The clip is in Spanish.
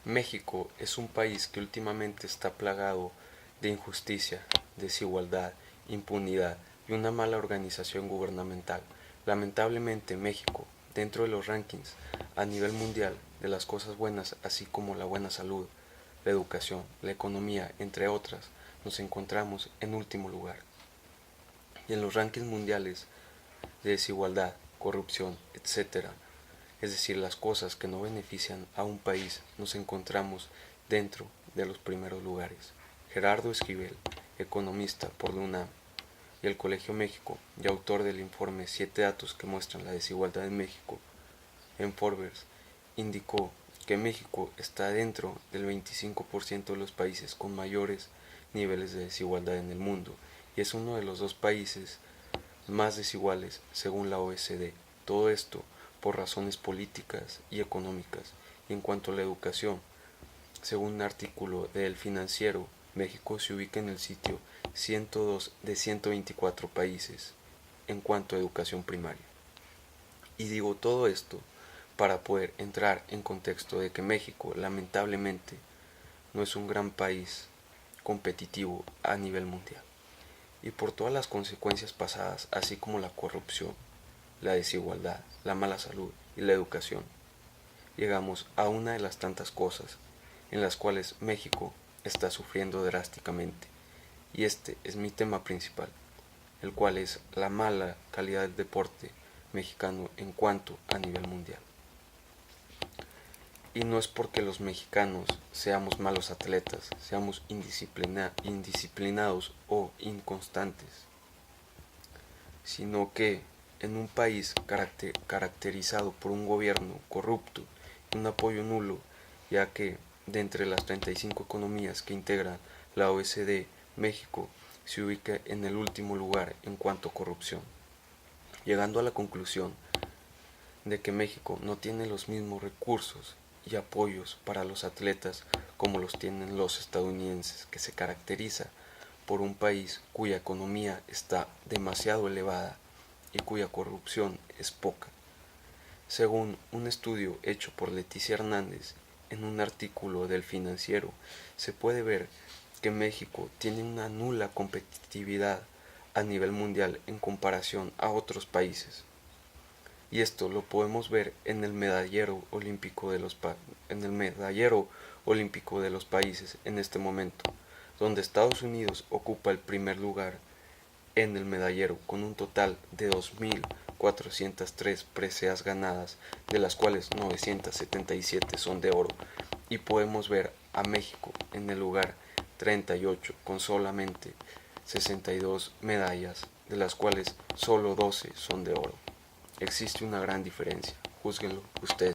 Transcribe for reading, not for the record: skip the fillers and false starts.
México es un país que últimamente está plagado de injusticia, desigualdad, impunidad y una mala organización gubernamental. Lamentablemente México, dentro de los rankings a nivel mundial de las cosas buenas, así como la buena salud, la educación, la economía, entre otras, nos encontramos en último lugar. Y en los rankings mundiales de desigualdad, corrupción, etc., es decir, las cosas que no benefician a un país, nos encontramos dentro de los primeros lugares. Gerardo Esquivel, economista por la UNAM y el Colegio México y autor del informe 7 datos que muestran la desigualdad en México, en Forbes, indicó que México está dentro del 25% de los países con mayores niveles de desigualdad en el mundo y es uno de los dos países más desiguales según la OECD. Todo esto por razones políticas y económicas. Y en cuanto a la educación, según un artículo de El Financiero, México se ubica en el sitio 102 de 124 países en cuanto a educación primaria. Y digo todo esto para poder entrar en contexto de que México, lamentablemente, no es un gran país competitivo a nivel mundial. Y por todas las consecuencias pasadas, así como la corrupción, la desigualdad, la mala salud y la educación, llegamos a una de las tantas cosas en las cuales México está sufriendo drásticamente. Y este es mi tema principal, el cual es la mala calidad del deporte mexicano en cuanto a nivel mundial. Y no es porque los mexicanos seamos malos atletas, seamos indisciplinados o inconstantes, sino que en un país caracterizado por un gobierno corrupto y un apoyo nulo, ya que de entre las 35 economías que integran la OECD, México se ubica en el último lugar en cuanto a corrupción, llegando a la conclusión de que México no tiene los mismos recursos y apoyos para los atletas como los tienen los estadounidenses, que se caracteriza por un país cuya economía está demasiado elevada y cuya corrupción es poca. Según un estudio hecho por Leticia Hernández en un artículo del Financiero, se puede ver que México tiene una nula competitividad a nivel mundial en comparación a otros países. Y esto lo podemos ver en el medallero olímpico de los países en este momento, donde Estados Unidos ocupa el primer lugar en el medallero con un total de 2.403 preseas ganadas, de las cuales 977 son de oro, y podemos ver a México en el lugar 38 con solamente 62 medallas, de las cuales solo 12 son de oro. Existe una gran diferencia, júzguenlo ustedes.